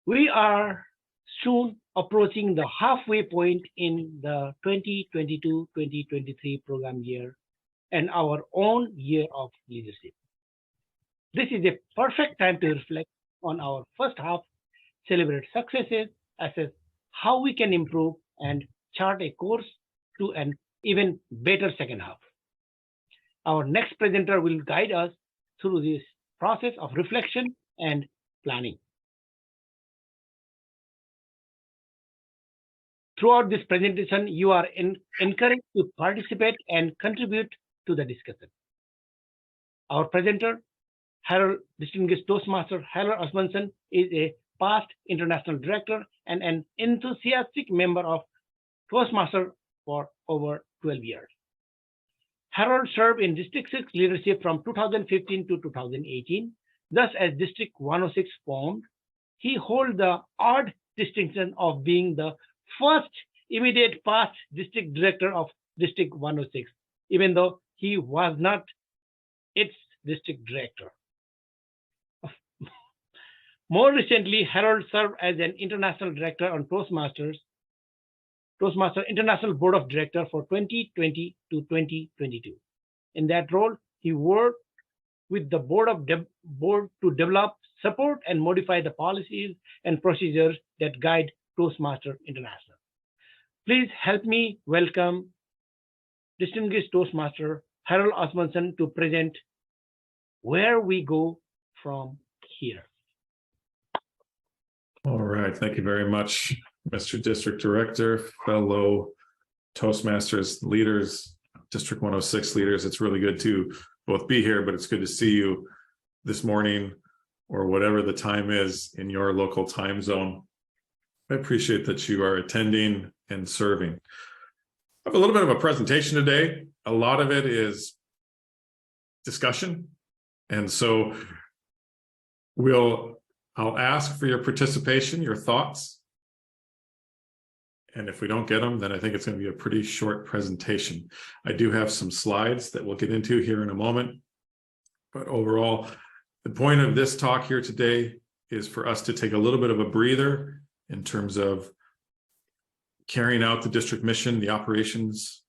We are soon approaching the halfway point in the 2022-2023 program year and our own year of leadership. This is a perfect time to reflect on our first half, celebrate successes, assess how we can improve, and chart a course to an even better second half. Our next presenter will guide us through this process of reflection and planning. Throughout this presentation, you are encouraged to participate and contribute to the discussion. Our presenter, Distinguished Toastmaster Harold Osmundson, is a past international director and an enthusiastic member of Toastmasters for over 12 years. Harold served in District 6 leadership from 2015 to 2018. Thus, as District 106 formed, he holds the odd distinction of being the first immediate past district director of District 106, even though he was not its district director. More recently, Harold served as an international director on Toastmasters International Board of Directors for 2020 to 2022. In that role, he worked with the board to develop, support, and modify the policies and procedures that guide Toastmasters International. Please help me welcome Distinguished Toastmaster Harold Osmundson to present Where We Go From Here. All right, thank you very much, Mr. District Director, fellow Toastmasters leaders, District 106 leaders. It's really good to both be here, but it's good to see you this morning or whatever the time is in your local time zone. I appreciate that you are attending and serving. I have a little bit of a presentation today. A lot of it is discussion. And so I'll ask for your participation, your thoughts. And if we don't get them, then I think it's going to be a pretty short presentation. I do have some slides that we'll get into here in a moment. But overall, the point of this talk here today is for us to take a little bit of a breather in terms of carrying out the district mission, the operations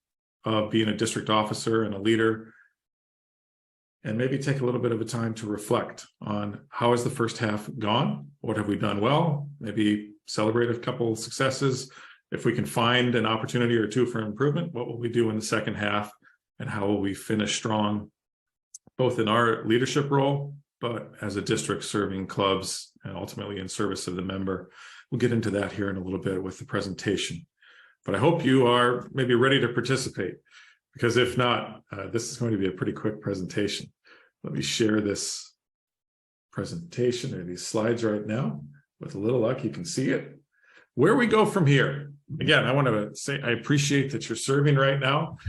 of being a district officer and a leader, and maybe take a little bit of a time to reflect on how has the first half gone? What have we done well? Maybe celebrate a couple of successes. If we can find an opportunity or two for improvement, what will we do in the second half? And how will we finish strong, both in our leadership role, but as a district serving clubs and ultimately in service of the member? We'll get into that here in a little bit with the presentation. But I hope you are maybe ready to participate, because if not, this is going to be a pretty quick presentation. Let me share this presentation or these slides right now. With a little luck, you can see it. Where we go from here. Again, I want to say I appreciate that you're serving right now.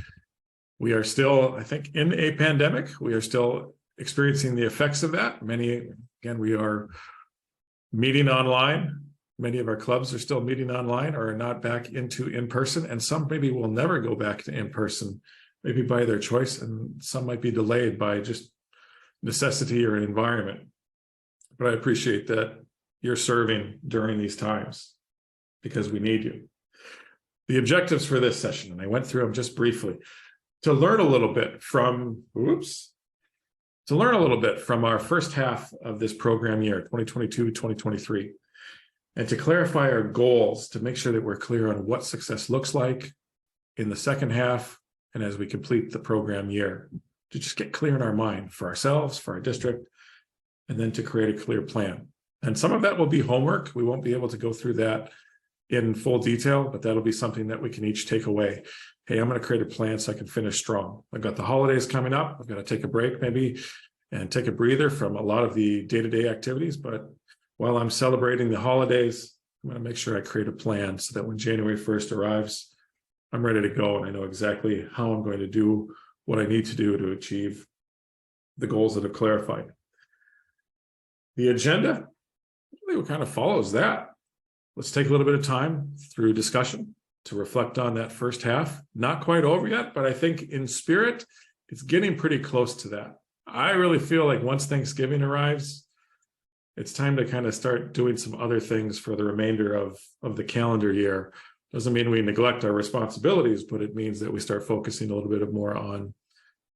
We are still, I think, in a pandemic. We are still experiencing the effects of that. We are meeting online. Many of our clubs are still meeting online or are not back into in-person, and some maybe will never go back to in-person, maybe by their choice, and some might be delayed by just necessity or environment. But I appreciate that you're serving during these times because we need you. The objectives for this session, and I went through them just briefly, to learn a little bit from our first half of this program year, 2022-2023. And to clarify our goals, to make sure that we're clear on what success looks like in the second half and as we complete the program year, to just get clear in our mind for ourselves, for our district, and then to create a clear plan. And some of that will be homework. We won't be able to go through that in full detail, but that'll be something that we can each take away. Hey, I'm going to create a plan so I can finish strong. I've got the holidays coming up. I've got to take a break maybe and take a breather from a lot of the day-to-day activities, but while I'm celebrating the holidays, I'm going to make sure I create a plan so that when January 1st arrives, I'm ready to go and I know exactly how I'm going to do what I need to do to achieve the goals that I've clarified. The agenda really kind of follows that. Let's take a little bit of time through discussion to reflect on that first half. Not quite over yet, but I think in spirit, it's getting pretty close to that. I really feel like once Thanksgiving arrives, it's time to kind of start doing some other things for the remainder of the calendar year. Doesn't mean we neglect our responsibilities, but it means that we start focusing a little bit more on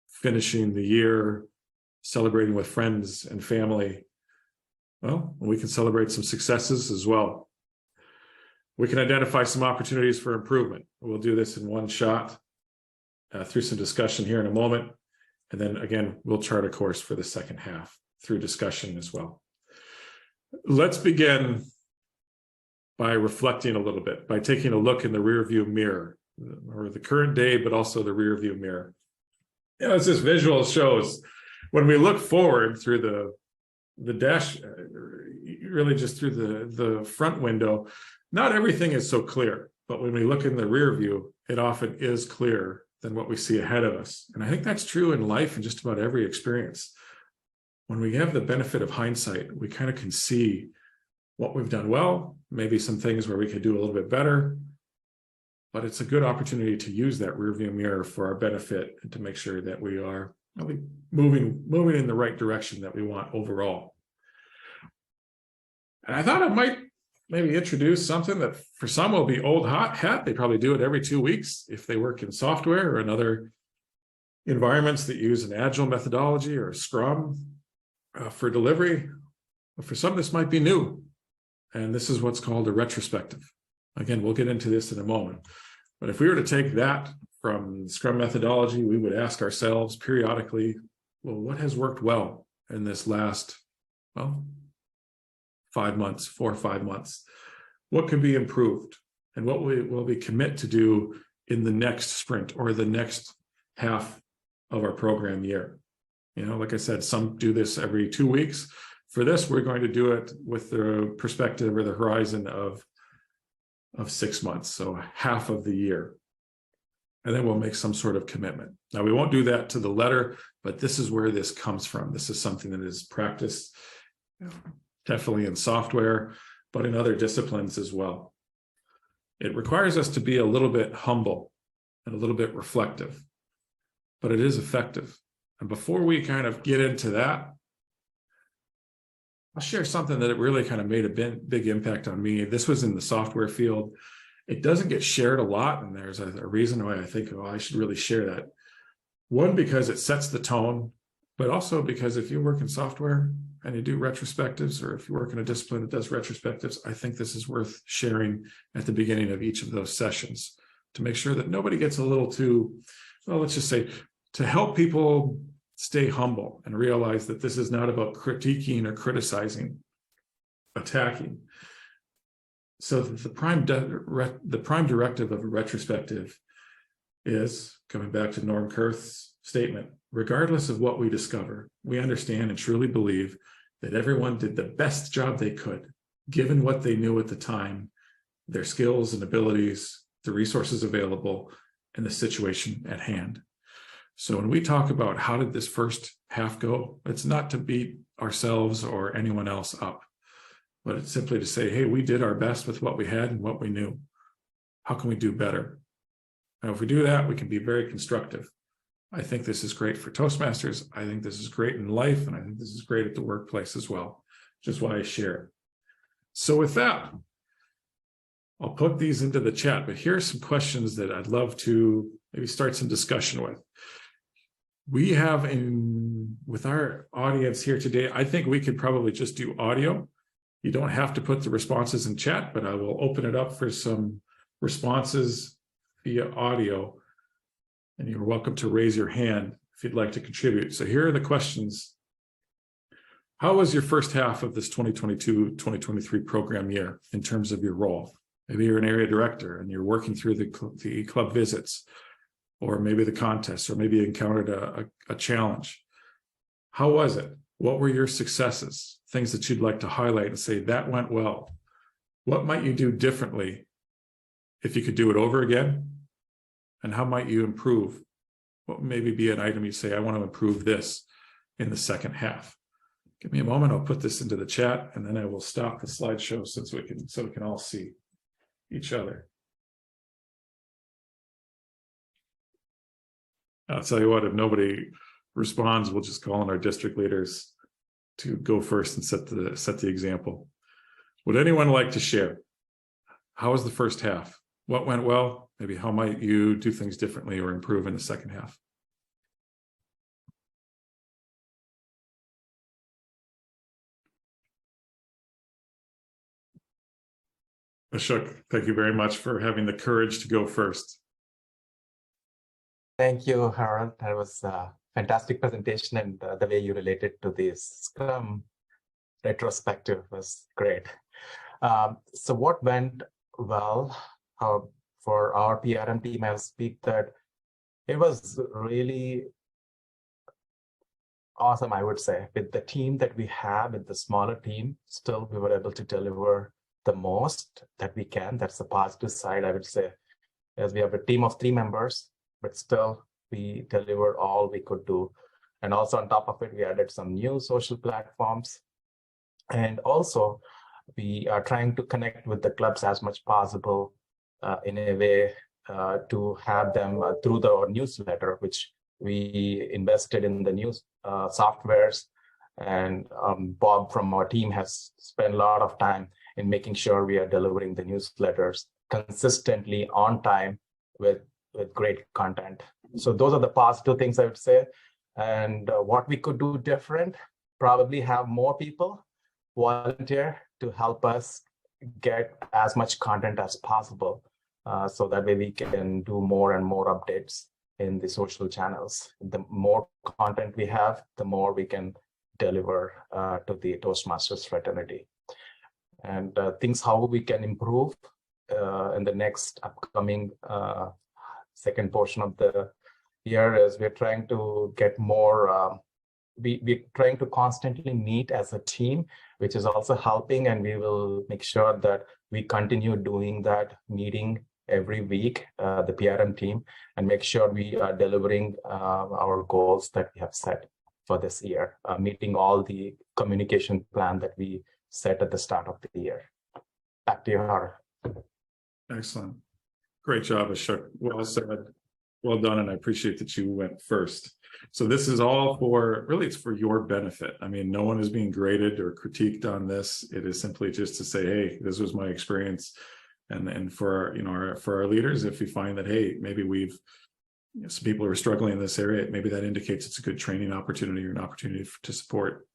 finishing the year, celebrating with friends and family. Well, we can celebrate some successes as well. We can identify some opportunities for improvement. We'll do this in one shot through some discussion here in a moment. And then again, we'll chart a course for the second half through discussion as well. Let's begin by reflecting a little bit, by taking a look in the rear view mirror, or the current day, but also the rear view mirror. You know, as this visual shows, when we look forward through the dash, really just through the front window, not everything is so clear, but when we look in the rear view, it often is clearer than what we see ahead of us. And I think that's true in life and just about every experience. When we have the benefit of hindsight, we kind of can see what we've done well, maybe some things where we could do a little bit better, but it's a good opportunity to use that rear view mirror for our benefit and to make sure that we are really moving in the right direction that we want overall. And I thought I might maybe introduce something that for some will be old hat. They probably do it every 2 weeks if they work in software or in other environments that use an agile methodology or Scrum for delivery. But for some, this might be new. And this is what's called a retrospective. Again, we'll get into this in a moment. But if we were to take that from Scrum methodology, we would ask ourselves periodically, well, what has worked well in this last, 5 months, 4 or 5 months? What could be improved? And what will we commit to do in the next sprint or the next half of our program year? You know, like I said, some do this every 2 weeks. For this, we're going to do it with the perspective or the horizon of 6 months, so half of the year. And then we'll make some sort of commitment. Now, we won't do that to the letter, but this is where this comes from. This is something that is practiced definitely in software, but in other disciplines as well. It requires us to be a little bit humble and a little bit reflective, but it is effective. And before we kind of get into that, I'll share something that it really kind of made a big impact on me. This was in the software field. It doesn't get shared a lot, and there's a reason why I think, I should really share that. One, because it sets the tone, but also because if you work in software and you do retrospectives, or if you work in a discipline that does retrospectives, I think this is worth sharing at the beginning of each of those sessions to make sure that nobody gets a little too, let's just say, to help people stay humble and realize that this is not about critiquing or criticizing, attacking. So the prime directive of a retrospective is, coming back to Norm Kurth's statement, regardless of what we discover, we understand and truly believe that everyone did the best job they could, given what they knew at the time, their skills and abilities, the resources available, and the situation at hand. So when we talk about how did this first half go, it's not to beat ourselves or anyone else up, but it's simply to say, hey, we did our best with what we had and what we knew. How can we do better? And if we do that, we can be very constructive. I think this is great for Toastmasters. I think this is great in life, and I think this is great at the workplace as well, which is why I share it. So with that, I'll put these into the chat, but here are some questions that I'd love to maybe start some discussion with. We have with our audience here today, I think we could probably just do audio. You don't have to put the responses in chat, but I will open it up for some responses via audio. And you're welcome to raise your hand if you'd like to contribute. So here are the questions. How was your first half of this 2022-2023 program year in terms of your role? Maybe you're an area director and you're working through the club visits, or maybe the contests, or maybe you encountered a challenge. How was it? What were your successes? Things that you'd like to highlight and say, that went well. What might you do differently if you could do it over again? And how might you improve? What would maybe be an item you say, I want to improve this in the second half? Give me a moment, I'll put this into the chat, and then I will stop the slideshow so we can all see each other. I'll tell you what, if nobody responds, we'll just call on our district leaders to go first and set the example. Would anyone like to share? How was the first half? What went well? Maybe how might you do things differently or improve in the second half? Ashok, thank you very much for having the courage to go first. Thank you, Harold. That was a fantastic presentation, and the way you related to this Scrum retrospective was great. So what went well for our PRM team, I'll speak that it was really awesome, I would say. With the team that we have, with the smaller team, still we were able to deliver the most that we can. That's the positive side, I would say, as we have a team of 3 members, but still we delivered all we could do. And also on top of it, we added some new social platforms. And also we are trying to connect with the clubs as much possible in a way to have them through the newsletter, which we invested in the new softwares. And Bob from our team has spent a lot of time in making sure we are delivering the newsletters consistently on time with great content. So those are the positive things I would say. And what we could do different, probably have more people volunteer to help us get as much content as possible. So that way we can do more and more updates in the social channels. The more content we have, the more we can deliver to the Toastmasters fraternity. And things how we can improve in the next upcoming second portion of the year is we're trying to get more, we're trying to constantly meet as a team, which is also helping, and we will make sure that we continue doing that meeting every week, the PRM team, and make sure we are delivering our goals that we have set for this year, meeting all the communication plan that we set at the start of the year. Back to you, Harold. Excellent. Great job, Ashok. Well said. Well done, and I appreciate that you went first. So this is all for, really, it's for your benefit. I mean, no one is being graded or critiqued on this. It is simply just to say, hey, this was my experience. And for, for our leaders, if we find that, hey, maybe we've, some people are struggling in this area, maybe that indicates it's a good training opportunity or an opportunity to support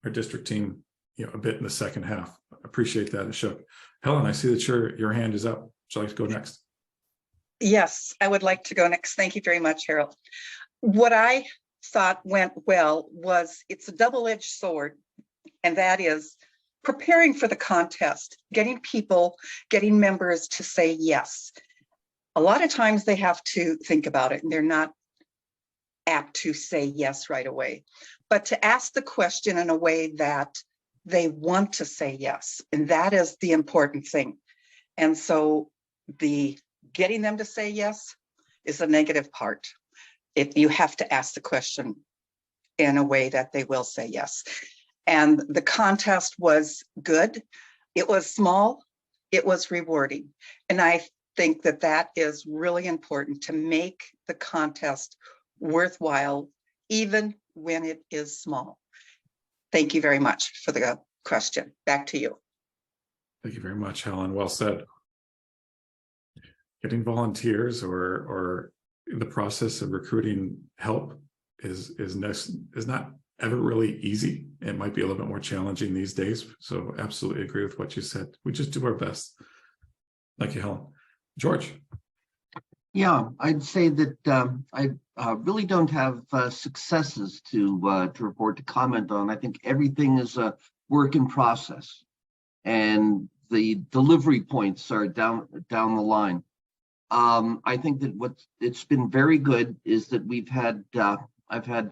our district team, a bit in the second half. Appreciate that, Ashok. Helen, I see that your hand is up. Would you like to go next? Yes, I would like to go next. Thank you very much, Harold. What I thought went well was it's a double-edged sword, and that is preparing for the contest, getting members to say yes. A lot of times they have to think about it and they're not apt to say yes right away, but to ask the question in a way that they want to say yes, and that is the important thing. And so the getting them to say yes is the negative part. If you have to ask the question in a way that they will say yes. And the contest was good. It was small. It was rewarding. And I think that that is really important to make the contest worthwhile, even when it is small. Thank you very much for the question. Back to you. Thank you very much, Helen. Well said. Getting volunteers or in the process of recruiting help is not ever really easy. It might be a little bit more challenging these days. So absolutely agree with what you said. We just do our best. Thank you, Helen. George. Yeah, I'd say that I really don't have successes to report, to comment on. I think everything is a work in process, and the delivery points are down the line. I think that it's been very good is that I've had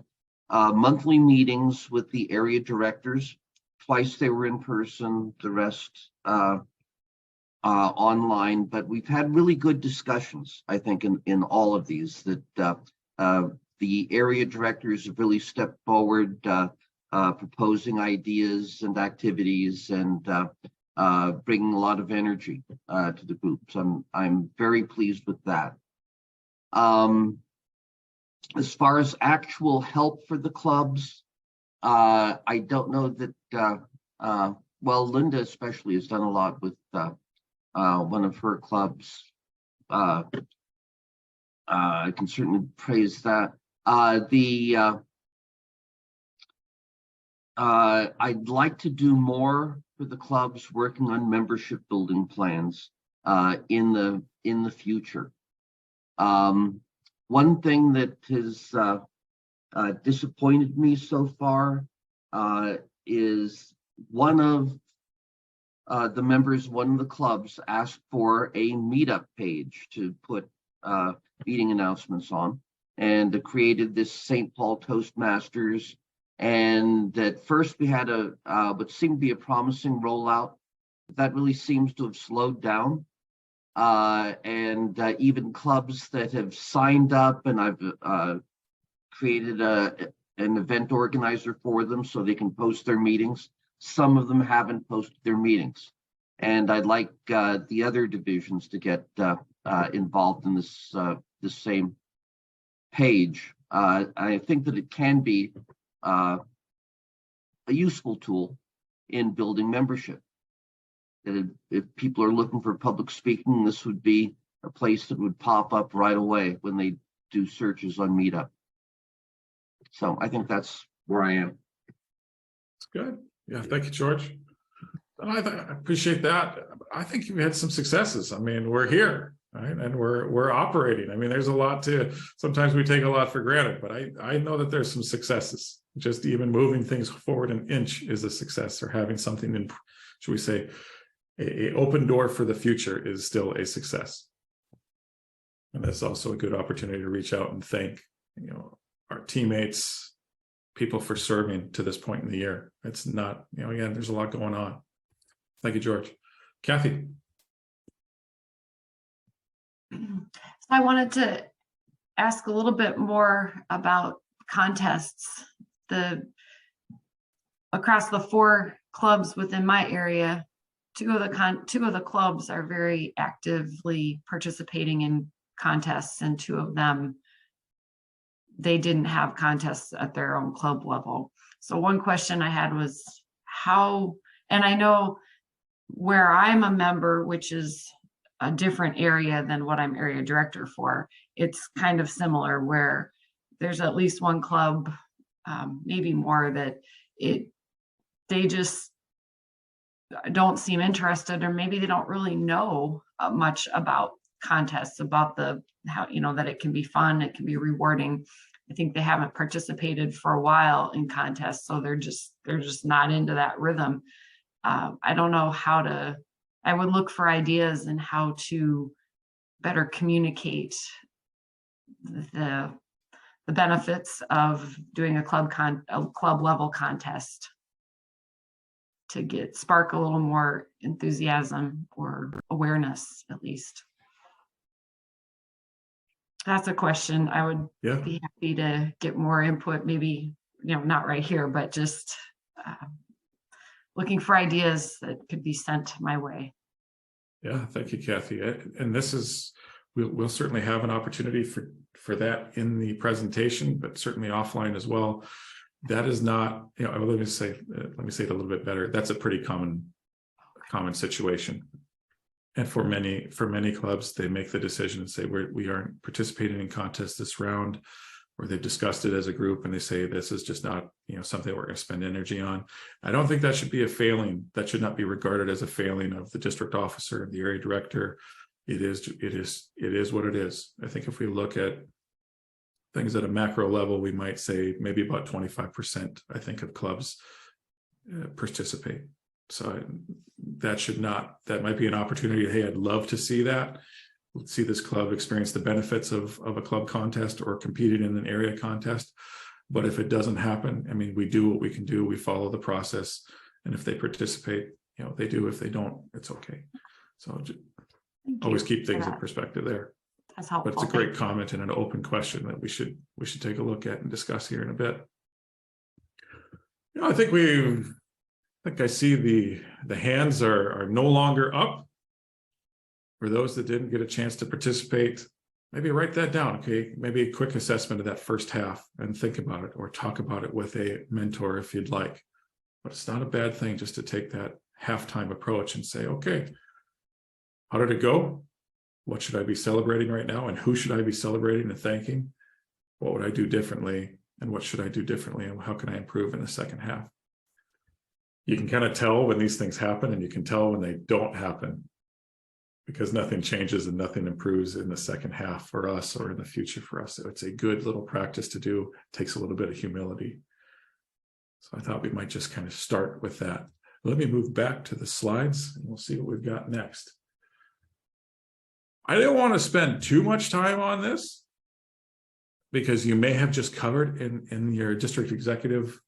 monthly meetings with the area directors. Twice they were in person, the rest online, but we've had really good discussions, I think, in all of these, that the area directors have really stepped forward, proposing ideas and activities and bringing a lot of energy to the groups. I'm very pleased with that. As far as actual help for the clubs, I don't know that, well, Linda especially has done a lot with one of her clubs. I can certainly praise that. I'd like to do more for the clubs working on membership building plans in the future. One thing that has disappointed me so far is one of the members, one of the clubs asked for a meetup page to put meeting announcements on, and created this St. Paul Toastmasters. And at first we had what seemed to be a promising rollout. That really seems to have slowed down. And even clubs that have signed up, and I've created an event organizer for them so they can post their meetings. Some of them haven't posted their meetings. And I'd like the other divisions to get involved in this same page. I think that it can be a useful tool in building membership. That if people are looking for public speaking, this would be a place that would pop up right away when they do searches on Meetup. So I think that's where I am. That's good. Yeah, thank you, George. I appreciate that. I think you've had some successes. I mean, we're here, right? And we're operating. I mean, there's a lot to, sometimes we take a lot for granted, but I know that there's some successes. Just even moving things forward an inch is a success, or having something in, should we say, a open door for the future is still a success. And that's also a good opportunity to reach out and thank, our teammates, people for serving to this point in the year. It's not, again, there's a lot going on. Thank you, George. Kathy. So I wanted to ask a little bit more about contests. Across the 4 clubs within my area, two of the clubs are very actively participating in contests, and 2 of them, they didn't have contests at their own club level. So one question I had was how, and I know where I'm a member, which is a different area than what I'm area director for, it's kind of similar, where there's at least one club, maybe more, that they just don't seem interested, or maybe they don't really know much about contests, about how that it can be fun, it can be rewarding. I think they haven't participated for a while in contests, so they're just not into that rhythm. I don't know how to. I would look for ideas in how to better communicate the benefits of doing a club level contest to spark a little more enthusiasm or awareness, at least. That's a question. I would be happy to get more input, maybe, not right here, but just looking for ideas that could be sent my way. Yeah, thank you, Kathy. And this is, we'll certainly have an opportunity for that in the presentation, but certainly offline as well. That is not, let me say it a little bit better. That's a pretty common situation. And for many clubs, they make the decision and say, we aren't participating in contests this round, or they've discussed it as a group and they say, this is just not, something we're going to spend energy on. I don't think that should be a failing. That should not be regarded as a failing of the district officer, the area director. It is what it is. I think if we look at things at a macro level, we might say maybe about 25%, I think, of clubs participate. So that might be an opportunity. Hey, I'd love to see that. Let's see this club experience the benefits of a club contest or competing in an area contest. But if it doesn't happen, I mean, we do what we can do. We follow the process. And if they participate, they do. If they don't, it's okay. So always keep things in perspective there. That's helpful. But it's a great comment and an open question that we should take a look at and discuss here in a bit. I think I see the hands are no longer up. For those that didn't get a chance to participate, maybe write that down. Okay, maybe a quick assessment of that first half and think about it, or talk about it with a mentor if you'd like. But it's not a bad thing just to take that halftime approach and say, okay, how did it go? What should I be celebrating right now? And who should I be celebrating and thanking? What would I do differently? And what should I do differently? And how can I improve in the second half? You can kind of tell when these things happen, and you can tell when they don't happen, because nothing changes and nothing improves in the second half for us or in the future for us. So it's a good little practice to do. It takes a little bit of humility. So I thought we might just kind of start with that. Let me move back to the slides and we'll see what we've got next. I didn't want to spend too much time on this because you may have just covered in your district executive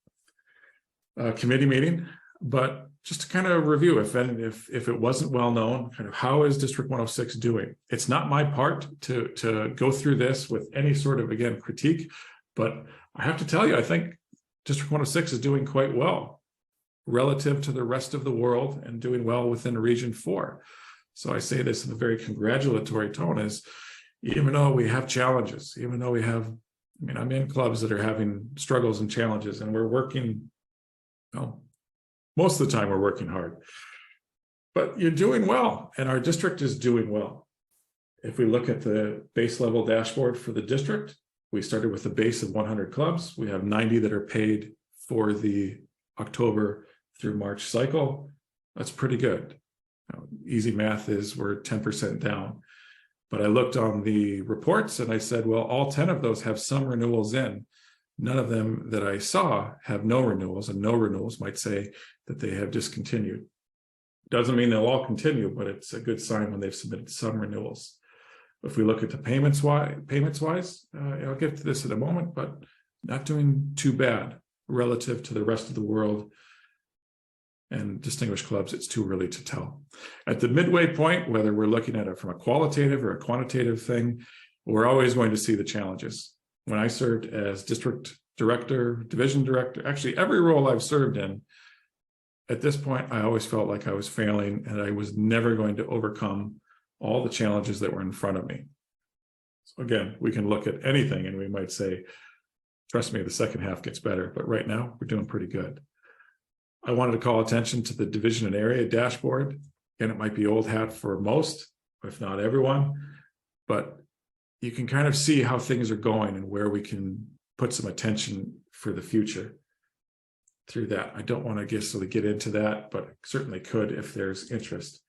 committee meeting, but just to kind of review, if it wasn't well known, kind of how is District 106 doing? It's not my part to go through this with any sort of, again, critique, but I have to tell you, I think District 106 is doing quite well relative to the rest of the world and doing well within Region 4. So I say this in a very congratulatory tone, is even though we have challenges, even though we have, I mean, I'm in clubs that are having struggles and challenges, and we're working, well, most of the time we're working hard, but you're doing well, and our district is doing well. If we look at the base level dashboard for the district, we started with a base of 100 clubs. We have 90 that are paid for the October through March cycle. That's pretty good. Easy math is we're 10% down. But I looked on the reports and I said, well, all 10 of those have some renewals in. None of them that I saw have no renewals, and no renewals might say that they have discontinued. Doesn't mean they'll all continue, but it's a good sign when they've submitted some renewals. If we look at the payments wise, I'll get to this in a moment, but not doing too bad relative to the rest of the world and distinguished clubs. It's too early to tell. At the midway point, whether we're looking at it from a qualitative or a quantitative thing, we're always going to see the challenges. When I served as district director, division director, actually every role I've served in, at this point, I always felt like I was failing and I was never going to overcome all the challenges that were in front of me. So again, we can look at anything and we might say, trust me, the second half gets better, but right now we're doing pretty good. I wanted to call attention to the division and area dashboard. Again, it might be old hat for most, if not everyone, but you can kind of see how things are going and where we can put some attention for the future through that. I don't want to get into that, but certainly could if there's interest.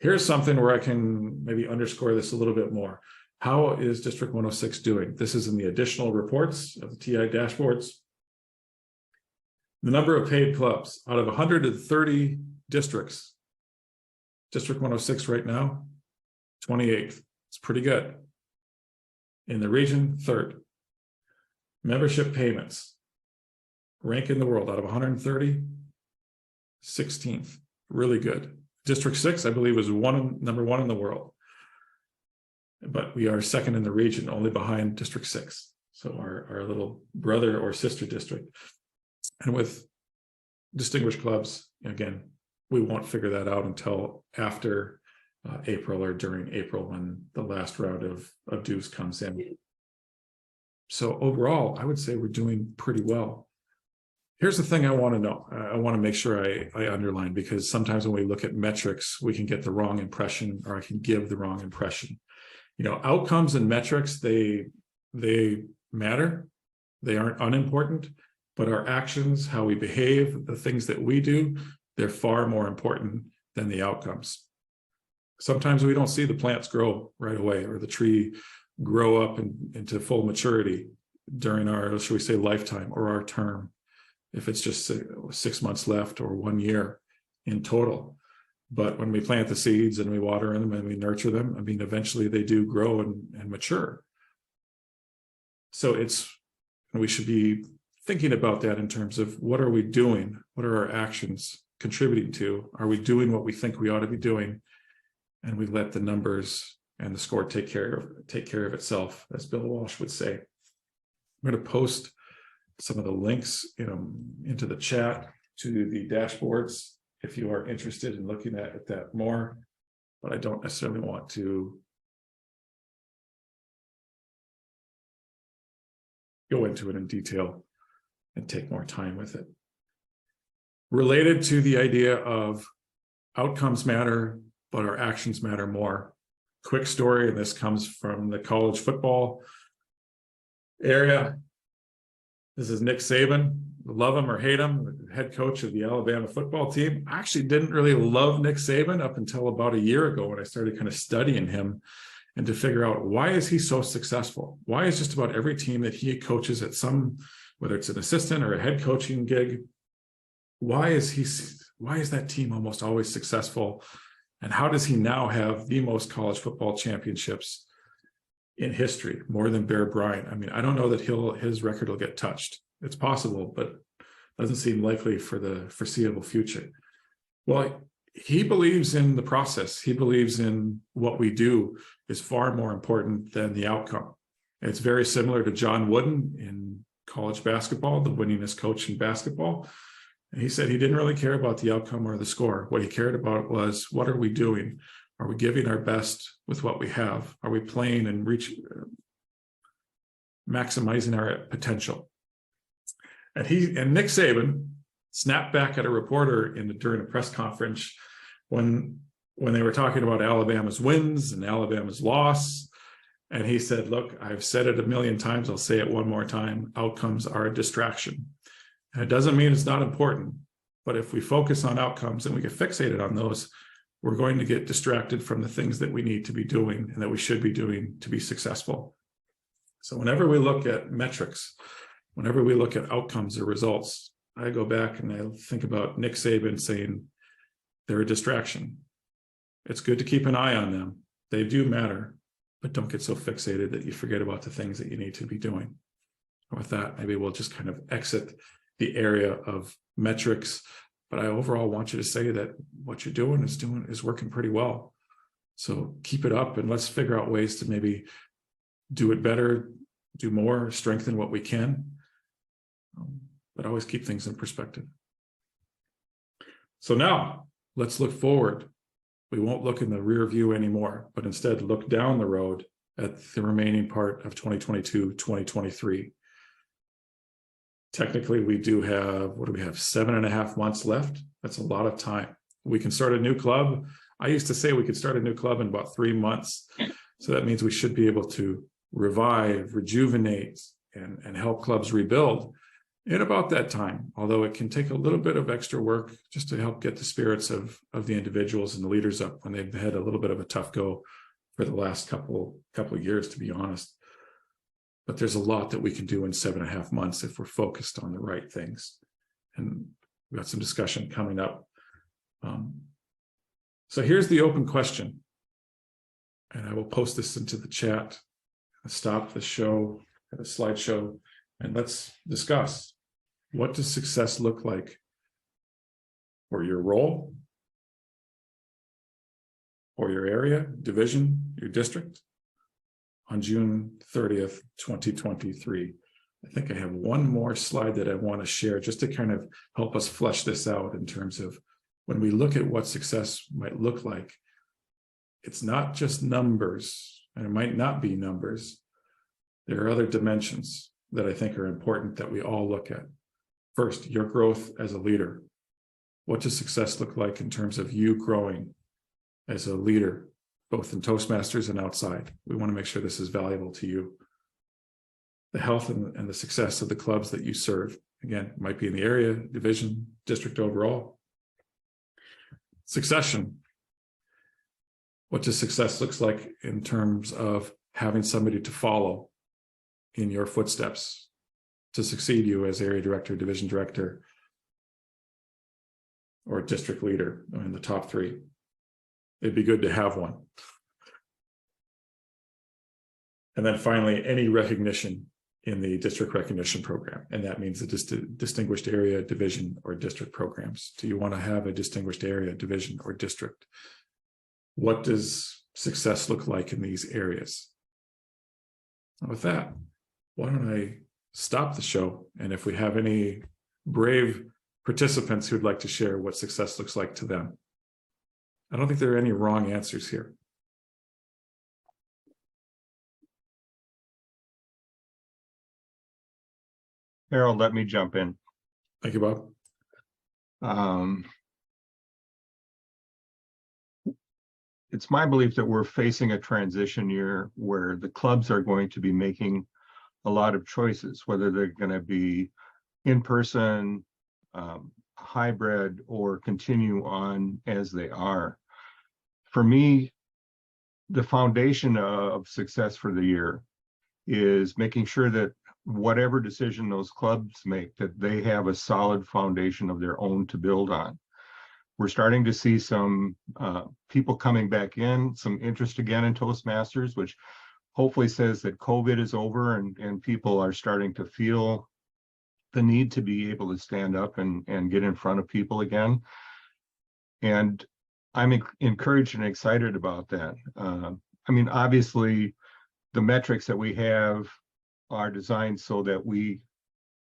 Here's something where I can maybe underscore this a little bit more. How is District 106 doing? This is in the additional reports of the TI dashboards. The number of paid clubs out of 130 districts, District 106 right now, 28th. It's pretty good. In the region, 3rd. Membership payments, rank in the world out of 130, 16th. Really good. District 6, I believe, was number one in the world. But we are second in the region, only behind District 6. So our little brother or sister district. And with distinguished clubs, again, we won't figure that out until after April or during April when the last round of dues comes in. So overall, I would say we're doing pretty well. Here's the thing I want to know. I want to make sure I underline, because sometimes when we look at metrics, we can get the wrong impression, or I can give the wrong impression. You know, outcomes and metrics, they matter. They aren't unimportant, but our actions, how we behave, the things that we do, they're far more important than the outcomes. Sometimes we don't see the plants grow right away, or the tree grow up into full maturity during our, shall we say, lifetime or our term, if it's just 6 months left or 1 year in total. But when we plant the seeds and we water them and we nurture them, I mean, eventually they do grow and mature. So we should be thinking about that in terms of what are we doing? What are our actions contributing to? Are we doing what we think we ought to be doing? And we let the numbers and the score take care of itself, as Bill Walsh would say. I'm going to post some of the links into the chat to the dashboards if you are interested in looking at that more, but I don't necessarily want to go into it in detail and take more time with it. Related to the idea of outcomes matter, but our actions matter more. Quick story, and this comes from the college football area. This is Nick Saban. Love him or hate him, head coach of the Alabama football team. I actually didn't really love Nick Saban up until about a year ago when I started kind of studying him and to figure out, why is he so successful? Why is just about every team that he coaches at some, whether it's an assistant or a head coaching gig, why is that team almost always successful? And how does he now have the most college football championships in history, more than Bear Bryant? I mean, I don't know that his record will get touched. It's possible, but doesn't seem likely for the foreseeable future. Well, he believes in the process. He believes in what we do is far more important than the outcome. It's very similar to John Wooden in college basketball, the winningest coach in basketball. And he said he didn't really care about the outcome or the score. What he cared about was, what are we doing? Are we giving our best with what we have? Are we playing and maximizing our potential? And Nick Saban snapped back at a reporter during a press conference when they were talking about Alabama's wins and Alabama's loss. And he said, look, I've said it a million times. I'll say it one more time. Outcomes are a distraction. And it doesn't mean it's not important, but if we focus on outcomes and we get fixated on those, we're going to get distracted from the things that we need to be doing and that we should be doing to be successful. So whenever we look at metrics, whenever we look at outcomes or results, I go back and I think about Nick Saban saying they're a distraction. It's good to keep an eye on them. They do matter, but don't get so fixated that you forget about the things that you need to be doing. And with that, maybe we'll just kind of exit the area of metrics, but I overall want you to say that what you're doing is working pretty well. So keep it up, and let's figure out ways to maybe do it better, do more, strengthen what we can, but always keep things in perspective. So now let's look forward. We won't look in the rear view anymore, but instead look down the road at the remaining part of 2022, 2023. Technically, we do have, 7.5 months left. That's a lot of time. We can start a new club. I used to say we could start a new club in about 3 months. So that means we should be able to revive, rejuvenate, and help clubs rebuild in about that time. Although it can take a little bit of extra work just to help get the spirits of the individuals and the leaders up when they've had a little bit of a tough go for the last couple of years, to be honest. But there's a lot that we can do in 7.5 months if we're focused on the right things. And we've got some discussion coming up. So here's the open question. And I will post this into the chat. I'll stop the show, have a slideshow, and let's discuss. What does success look like for your role, or your area, division, your district on June 30th, 2023. I think I have one more slide that I want to share just to kind of help us flesh this out in terms of when we look at what success might look like. It's not just numbers, and it might not be numbers. There are other dimensions that I think are important that we all look at. First, your growth as a leader. What does success look like in terms of you growing as a leader, both in Toastmasters and outside? We want to make sure this is valuable to you. The health and the success of the clubs that you serve. Again, it might be in the area, division, district overall. Succession. What does success looks like in terms of having somebody to follow in your footsteps to succeed you as area director, division director, or district leader in the top 3? It'd be good to have one. And then finally, any recognition in the district recognition program. And that means the distinguished area, division, or district programs. Do you want to have a distinguished area, division, or district? What does success look like in these areas? And with that, why don't I stop the show? And if we have any brave participants who'd like to share what success looks like to them. I don't think there are any wrong answers here. Harold, let me jump in. Thank you, Bob. It's my belief that we're facing a transition year where the clubs are going to be making a lot of choices, whether they're going to be in person, hybrid, or continue on as they are. For me, the foundation of success for the year is making sure that whatever decision those clubs make, that they have a solid foundation of their own to build on. We're starting to see some people coming back in, some interest again in Toastmasters, which hopefully says that COVID is over and people are starting to feel the need to be able to stand up and get in front of people again. And I'm encouraged and excited about that. I mean, obviously, the metrics that we have are designed so that we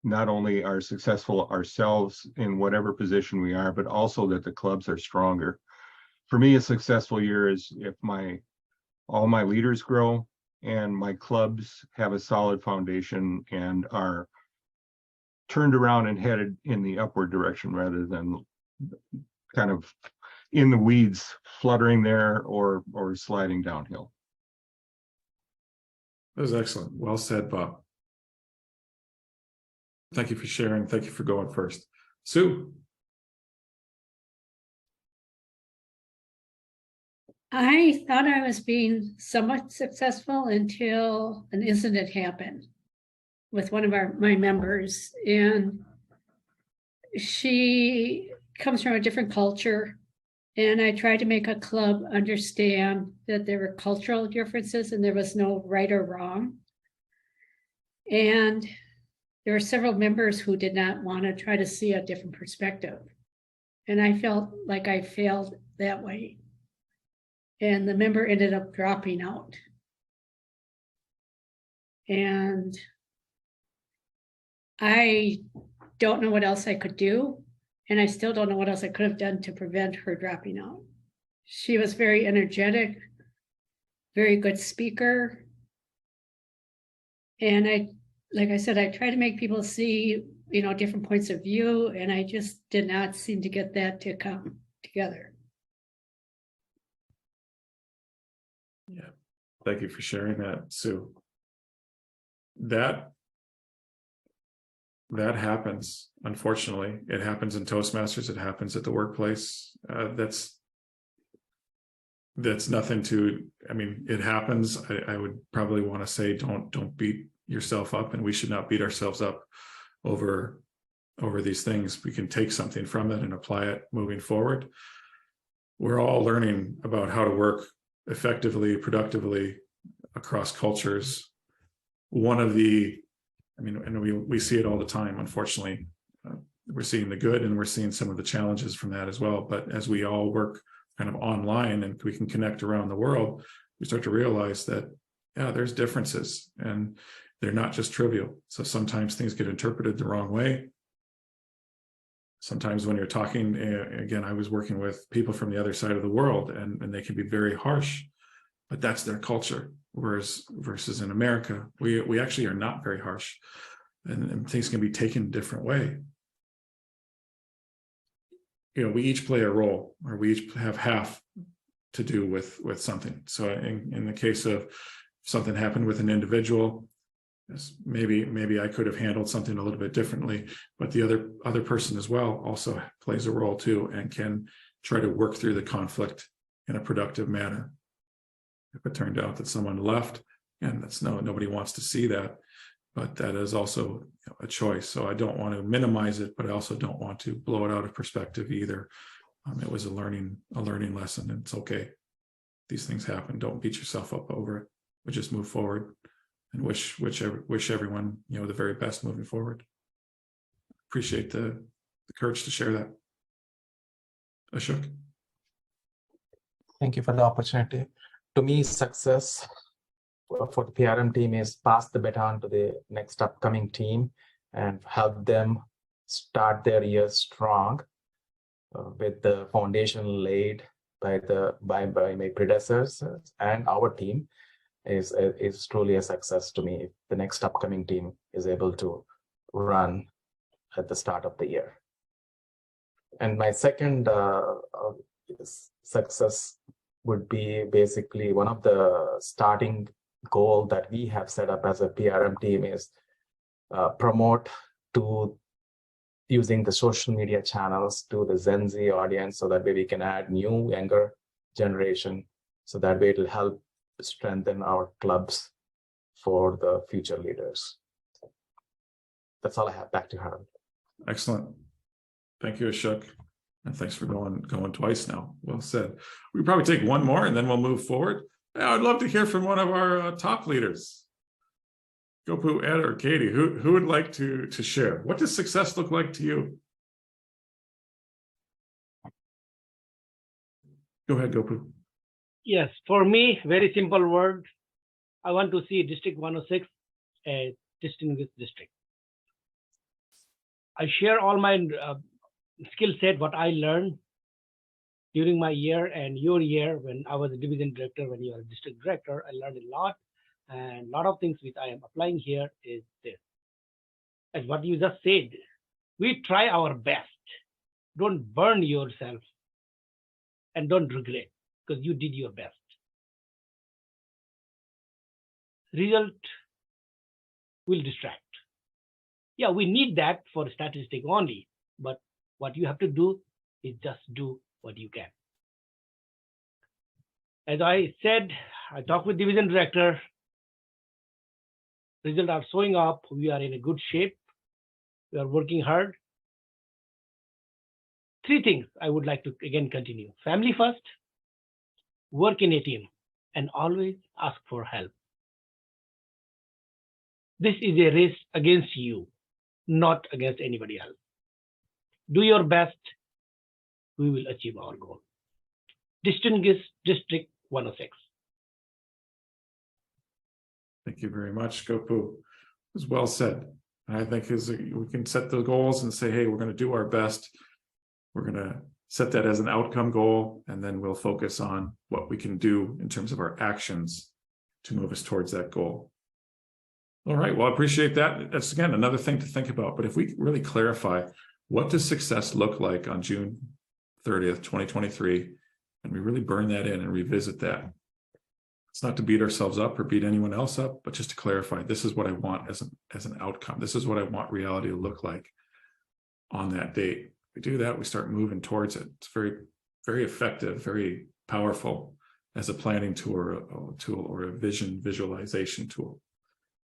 not only are successful ourselves in whatever position we are, but also that the clubs are stronger. For me, a successful year is if all my leaders grow and my clubs have a solid foundation and are turned around and headed in the upward direction rather than kind of in the weeds, fluttering there or sliding downhill. That was excellent. Well said, Bob. Thank you for sharing. Thank you for going first. Sue. I thought I was being somewhat successful until an incident happened with one of my members, and she comes from a different culture, and I tried to make a club understand that there were cultural differences and there was no right or wrong. And there were several members who did not want to try to see a different perspective. And I felt like I failed that way. And the member ended up dropping out. And I don't know what else I could do. And I still don't know what else I could have done to prevent her dropping out. She was very energetic, very good speaker. And like I said, I try to make people see, different points of view, and I just did not seem to get that to come together. Yeah, thank you for sharing that, Sue. That happens, unfortunately. It happens in Toastmasters. It happens at the workplace. That's nothing to, it happens. I would probably want to say, don't beat yourself up, and we should not beat ourselves up over these things. We can take something from it and apply it moving forward. We're all learning about how to work effectively, productively across cultures. And we see it all the time, unfortunately. We're seeing the good and we're seeing some of the challenges from that as well. But as we all work kind of online and we can connect around the world, we start to realize that, there's differences and they're not just trivial. So sometimes things get interpreted the wrong way. Sometimes when you're talking, again, I was working with people from the other side of the world and they can be very harsh, but that's their culture. Versus in America, we actually are not very harsh, and things can be taken a different way. We each play a role, or we each have half to do with something. So in the case of something happened with an individual, maybe I could have handled something a little bit differently, but the other person as well also plays a role too, and can try to work through the conflict in a productive manner. If it turned out that someone left, and nobody wants to see that, but that is also a choice. So I don't want to minimize it, but I also don't want to blow it out of perspective either. It was a learning lesson, and it's okay. These things happen. Don't beat yourself up over it, but just move forward and wish everyone the very best moving forward. Appreciate the courage to share that. Ashok. Thank you for the opportunity. To me, success for the PRM team is pass the baton to the next upcoming team and help them start their year strong with the foundation laid by my predecessors, and our team is truly a success to me if the next upcoming team is able to run at the start of the year. And my second success would be basically one of the starting goal that we have set up as a PRM team is promote to using the social media channels to the Gen Z audience, so that way we can add new younger generation, so that way it'll help strengthen our clubs for the future leaders. That's all I have. Back to Harold. Excellent. Thank you, Ashok. And thanks for going twice now. Well said. We probably take one more and then we'll move forward. I'd love to hear from one of our top leaders. Gopu, Ed, or Katie, who would like to share? What does success look like to you? Go ahead, Gopu. Yes, for me, very simple word. I want to see District 106 a distinguished district. I share all my skill set, what I learned during my year and your year when I was a division director, when you are a district director. I learned a lot, and a lot of things which I am applying here is this. As what you just said, we try our best. Don't burn yourself and don't regret, because you did your best. Result will distract. Yeah, we need that for statistic only, but what you have to do is just do what you can. As I said, I talked with division director. Results are showing up. We are in a good shape. We are working hard. Three things I would like to again continue. Family first, work in a team, and always ask for help. This is a race against you, not against anybody else. Do your best. We will achieve our goal. Distinguished District 106. Thank you very much, Gopu. It was well said. And I think we can set the goals and say, hey, we're going to do our best. We're going to set that as an outcome goal, and then we'll focus on what we can do in terms of our actions to move us towards that goal. All right, well, I appreciate that. That's, again, another thing to think about. But if we really clarify, what does success look like on June 30th, 2023, and we really burn that in and revisit that. It's not to beat ourselves up or beat anyone else up, but just to clarify, this is what I want as an outcome. This is what I want reality to look like on that date. We do that, we start moving towards it. It's very, very effective, very powerful as a planning tool or a visualization tool.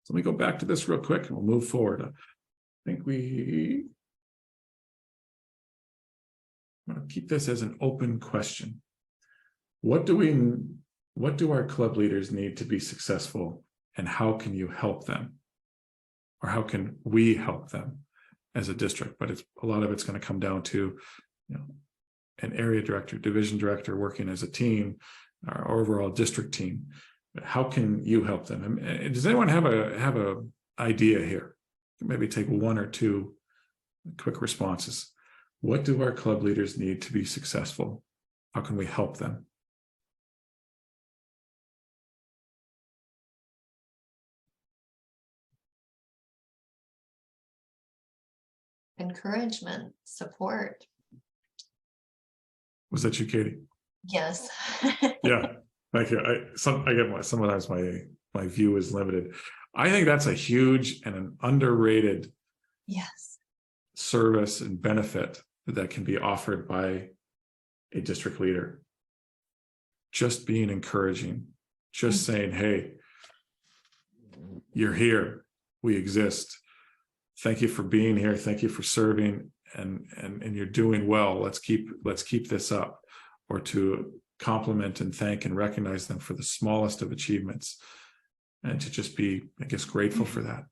So let me go back to this real quick and we'll move forward. I think I'm going to keep this as an open question. What do our club leaders need to be successful, and how can you help them? Or how can we help them as a district? But a lot of it's going to come down to, an area director, division director working as a team, our overall district team. How can you help them? And does anyone have a idea here? Maybe take one or two quick responses. What do our club leaders need to be successful? How can we help them? Encouragement, support. Was that you, Katie? Yes. Yeah, thank you. Sometimes my view is limited. I think that's a huge and an underrated service and benefit that can be offered by a district leader. Just being encouraging, just saying, hey, you're here, we exist. Thank you for being here. Thank you for serving, and you're doing well. Let's keep this up. Or to compliment and thank and recognize them for the smallest of achievements, and to just be, I guess, grateful for that.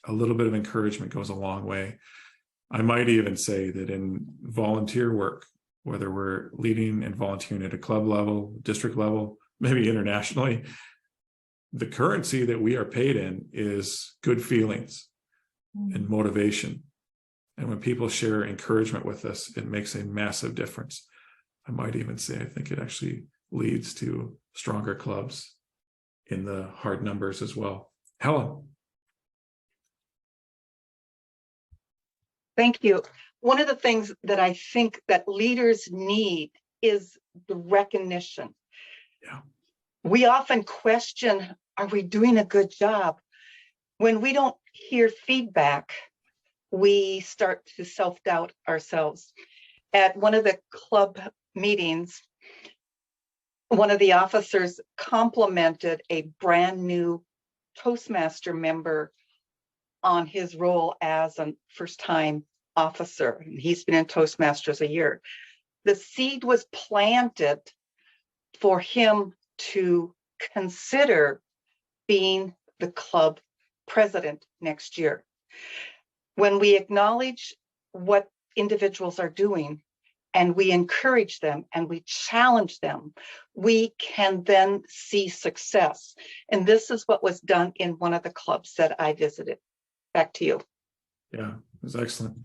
A little bit of encouragement goes a long way. I might even say that in volunteer work, whether we're leading and volunteering at a club level, district level, maybe internationally, the currency that we are paid in is good feelings and motivation. And when people share encouragement with us, it makes a massive difference. I might even say, I think it actually leads to stronger clubs in the hard numbers as well. Helen. Thank you. One of the things that I think that leaders need is the recognition. Yeah. We often question, are we doing a good job? When we don't hear feedback, we start to self-doubt ourselves. At one of the club meetings, one of the officers complimented a brand new Toastmaster member on his role as a first-time officer. He's been in Toastmasters a year. The seed was planted for him to consider being the club president next year. When we acknowledge what individuals are doing and we encourage them and we challenge them, we can then see success. And this is what was done in one of the clubs that I visited. Back to you. Yeah, it was excellent.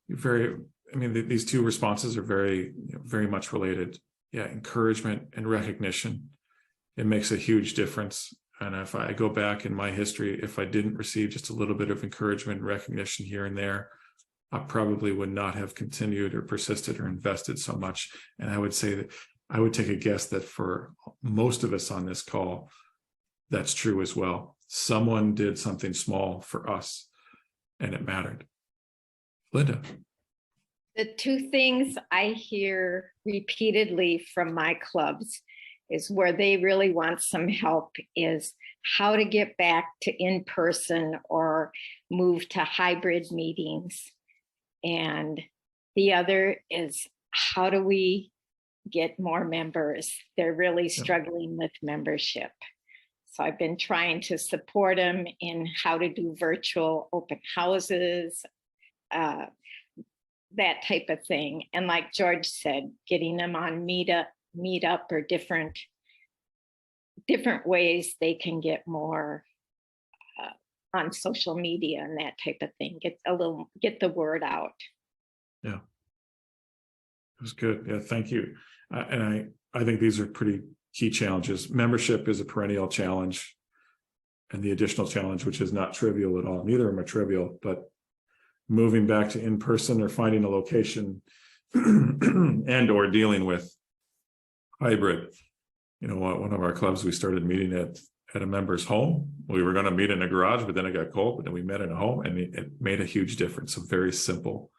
These two responses are very much related. Yeah, encouragement and recognition. It makes a huge difference. And if I go back in my history, if I didn't receive just a little bit of encouragement and recognition here and there, I probably would not have continued or persisted or invested so much. And I would say that I would take a guess that for most of us on this call, that's true as well. Someone did something small for us and it mattered. Linda. The two things I hear repeatedly from my clubs is where they really want some help is how to get back to in-person or move to hybrid meetings. And the other is how do we get more members? They're really struggling with membership. So I've been trying to support them in how to do virtual open houses, that type of thing. And like George said, getting them on meetup or different ways they can get more on social media and that type of thing. Get the word out. Yeah, it was good. Yeah, thank you. And I think these are pretty key challenges. Membership is a perennial challenge, and the additional challenge, which is not trivial at all. Neither of them are trivial, but moving back to in-person or finding a location and or dealing with hybrid. You know, one of our clubs, we started meeting at a member's home. We were going to meet in a garage, but then it got cold, but then we met in a home, and it made a huge difference. So very simple.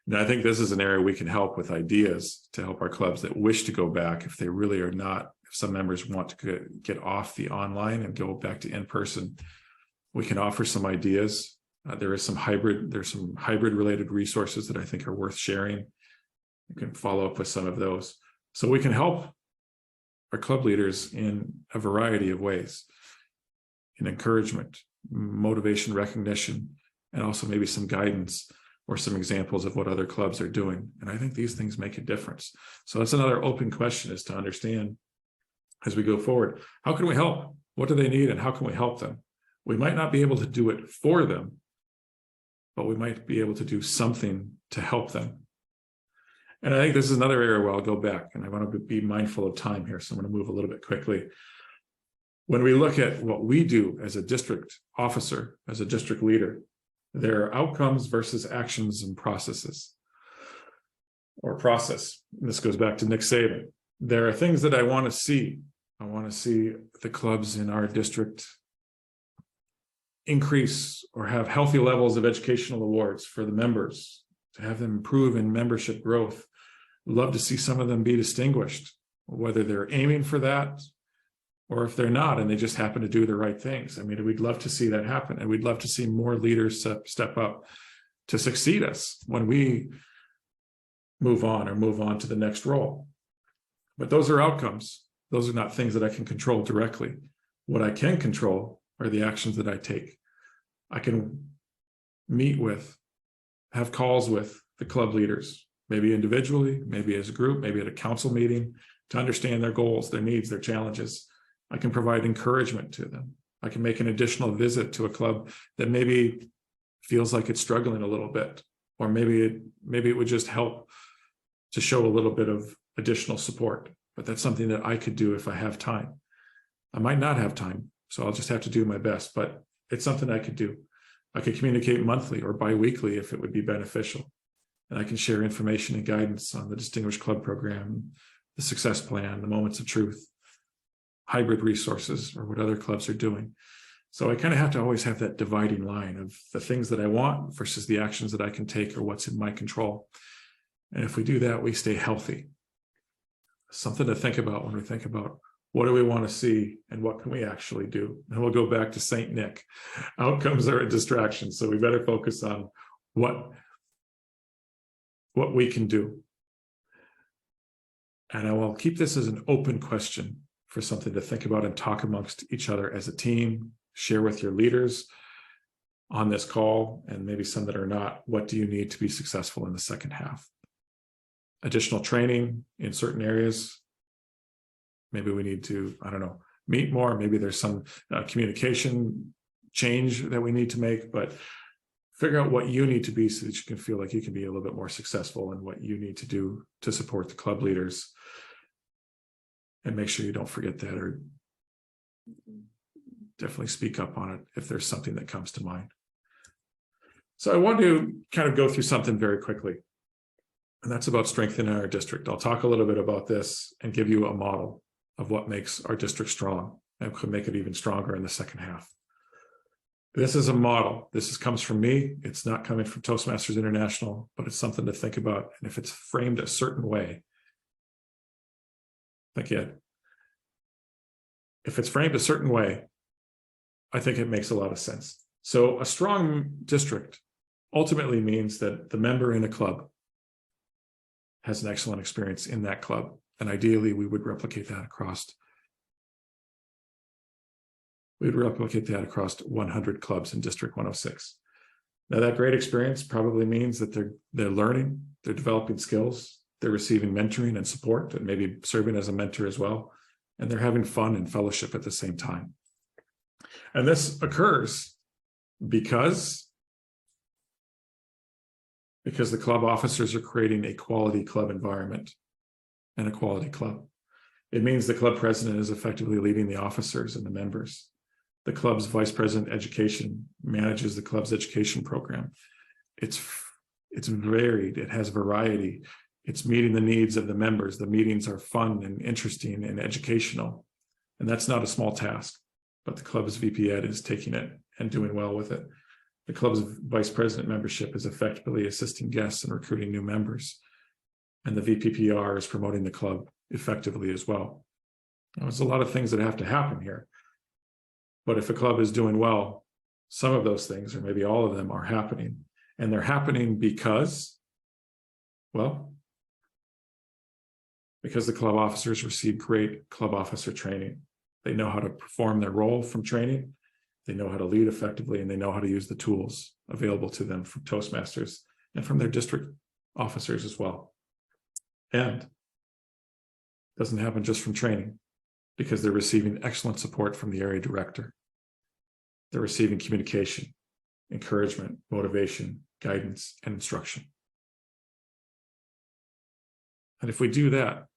And I think this is an area we can help with ideas to help our clubs that wish to go back, if they really are not, if some members want to get off the online and go back to in-person, we can offer some ideas. There's some hybrid related resources that I think are worth sharing. You can follow up with some of those. So we can help our club leaders in a variety of ways, in encouragement, motivation, recognition, and also maybe some guidance or some examples of what other clubs are doing. And I think these things make a difference. So that's another open question, is to understand as we go forward, how can we help? What do they need and how can we help them? We might not be able to do it for them, but we might be able to do something to help them. And I think this is another area where I'll go back, and I want to be mindful of time here, so I'm going to move a little bit quickly. When we look at what we do as a district officer, as a district leader, there are outcomes versus actions and processes, or process. And this goes back to Nick Saban. There are things that I want to see. I want to see the clubs in our district increase or have healthy levels of educational awards for the members, to have them improve in membership growth. Love to see some of them be distinguished, whether they're aiming for that or if they're not and they just happen to do the right things. I mean, we'd love to see that happen, and we'd love to see more leaders step up to succeed us when we move on to the next role. But those are outcomes. Those are not things that I can control directly. What I can control are the actions that I take. I can meet with, have calls with the club leaders, maybe individually, maybe as a group, maybe at a council meeting, to understand their goals, their needs, their challenges. I can provide encouragement to them. I can make an additional visit to a club that maybe feels like it's struggling a little bit, or maybe it would just help to show a little bit of additional support. But that's something that I could do if I have time. I might not have time, so I'll just have to do my best, but it's something I could do. I could communicate monthly or bi-weekly if it would be beneficial. And I can share information and guidance on the Distinguished Club Program, the Success Plan, the Moments of Truth, hybrid resources, or what other clubs are doing. So I kind of have to always have that dividing line of the things that I want versus the actions that I can take or what's in my control. And if we do that, we stay healthy. Something to think about when we think about what do we want to see and what can we actually do? And we'll go back to St. Nick. Outcomes are a distraction. So we better focus on what we can do. And I will keep this as an open question for something to think about and talk amongst each other as a team, share with your leaders on this call, and maybe some that are not. What do you need to be successful in the second half? Additional training in certain areas. Maybe we need to, I don't know, meet more. Maybe there's some communication change that we need to make, but figure out what you need to be so that you can feel like you can be a little bit more successful and what you need to do to support the club leaders. And make sure you don't forget that, or definitely speak up on it if there's something that comes to mind. So I want to kind of go through something very quickly, and that's about strengthening our district. I'll talk a little bit about this and give you a model of what makes our district strong and could make it even stronger in the second half. This is a model. This comes from me. It's not coming from Toastmasters International, but it's something to think about. And if it's framed a certain way, again, if it's framed a certain way, I think it makes a lot of sense. So a strong district ultimately means that the member in a club has an excellent experience in that club. And ideally, we would replicate that across 100 clubs in District 106. Now, that great experience probably means that they're learning, they're developing skills, they're receiving mentoring and support, and maybe serving as a mentor as well, and they're having fun and fellowship at the same time. And this occurs because the club officers are creating a quality club environment and a quality club. It means the club president is effectively leading the officers and the members. The club's vice president education manages the club's education program. It's varied, it has variety. It's meeting the needs of the members. The meetings are fun and interesting and educational. And that's not a small task, but the club's VP Ed is taking it and doing well with it. The club's vice president membership is effectively assisting guests and recruiting new members. And the VPPR is promoting the club effectively as well. Now, there's a lot of things that have to happen here. But if a club is doing well, some of those things, or maybe all of them, are happening. And they're happening because the club officers receive great club officer training. They know how to perform their role from training. They know how to lead effectively, and they know how to use the tools available to them from Toastmasters and from their district officers as well. And it doesn't happen just from training, because they're receiving excellent support from the area director. They're receiving communication, encouragement, motivation, guidance, and instruction. And if we do that,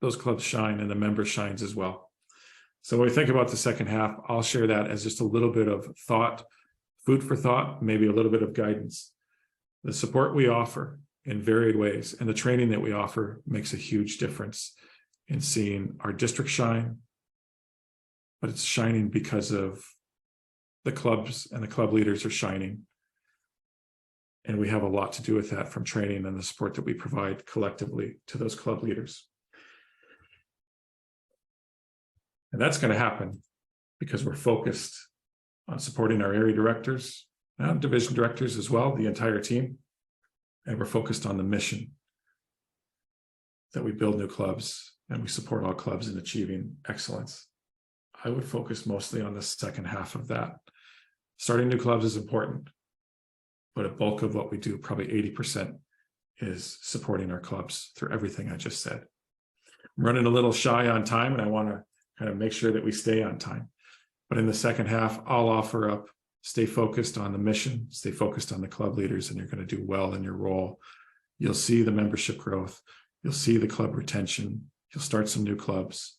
those clubs shine and the member shines as well. So when we think about the second half, I'll share that as just a little bit of thought, food for thought, maybe a little bit of guidance. The support we offer in varied ways and the training that we offer makes a huge difference in seeing our district shine, but it's shining because of the clubs, and the club leaders are shining. And we have a lot to do with that, from training and the support that we provide collectively to those club leaders. And that's going to happen because we're focused on supporting our area directors and division directors as well, the entire team. And we're focused on the mission that we build new clubs and we support all clubs in achieving excellence. I would focus mostly on the second half of that. Starting new clubs is important, but a bulk of what we do, probably 80%, is supporting our clubs through everything I just said. I'm running a little shy on time, and I want to kind of make sure that we stay on time. But in the second half, I'll offer up, stay focused on the mission, stay focused on the club leaders, and you're going to do well in your role. You'll see the membership growth. You'll see the club retention. You'll start some new clubs.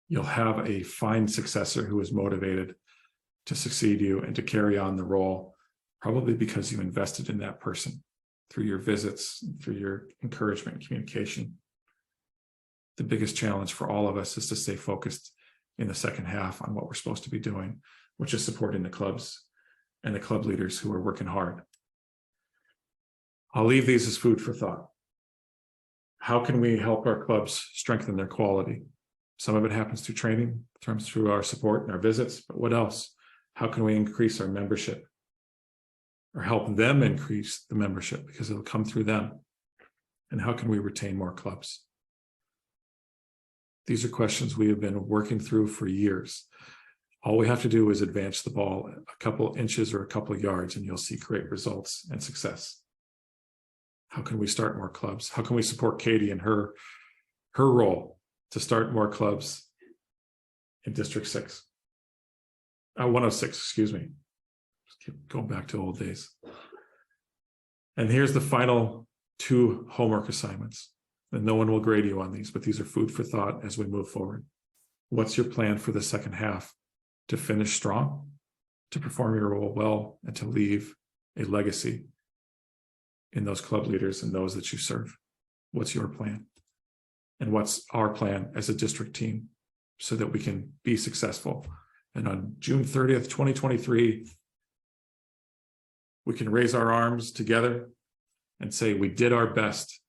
You'll have a fine successor who is motivated to succeed you and to carry on the role, probably because you invested in that person through your visits, through your encouragement and communication. The biggest challenge for all of us is to stay focused in the second half on what we're supposed to be doing, which is supporting the clubs and the club leaders who are working hard. I'll leave these as food for thought. How can we help our clubs strengthen their quality? Some of it happens through training, comes through our support and our visits, but what else? How can we increase our membership or help them increase the membership because it'll come through them? And how can we retain more clubs? These are questions we have been working through for years. All we have to do is advance the ball a couple inches or a couple yards, and you'll see great results and success. How can we start more clubs? How can we support Katie in her role to start more clubs in District 106, excuse me. Just keep going back to old days. And here's the final 2 homework assignments. And no one will grade you on these, but these are food for thought as we move forward. What's your plan for the second half? To finish strong, to perform your role well, and to leave a legacy in those club leaders and those that you serve? What's your plan? And what's our plan as a district team so that we can be successful? And on June 30th, 2023, we can raise our arms together and say, we did our best.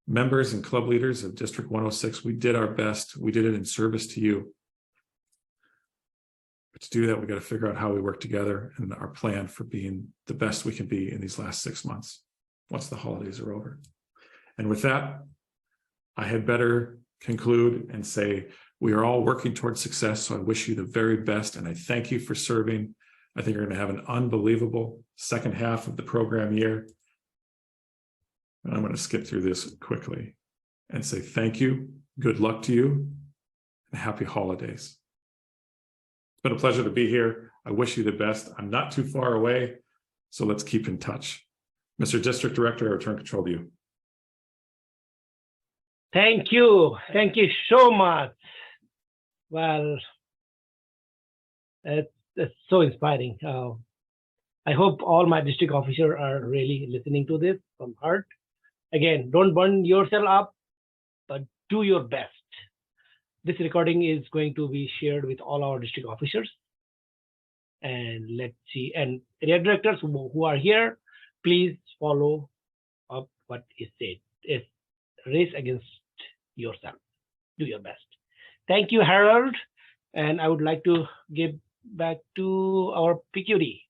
Members and club leaders of District 106, we did our best. We did it in service to you. But to do that, we got to figure out how we work together and our plan for being the best we can be in these last 6 months, once the holidays are over. And with that, I had better conclude and say, we are all working towards success. So I wish you the very best. And I thank you for serving. I think you're going to have an unbelievable second half of the program year. And I'm going to skip through this quickly and say thank you, good luck to you, and happy holidays. It's been a pleasure to be here. I wish you the best. I'm not too far away, so let's keep in touch. Mr. District Director, I return control to you. Thank you. Thank you so much. Well, it's so inspiring. I hope all my district officers are really listening to this from heart. Again, don't burn yourself up, but do your best. This recording is going to be shared with all our district officers. And let's see, and area directors who are here, please follow up what is said. It's race against yourself. Do your best. Thank you, Harold. And I would like to give back to our PQD.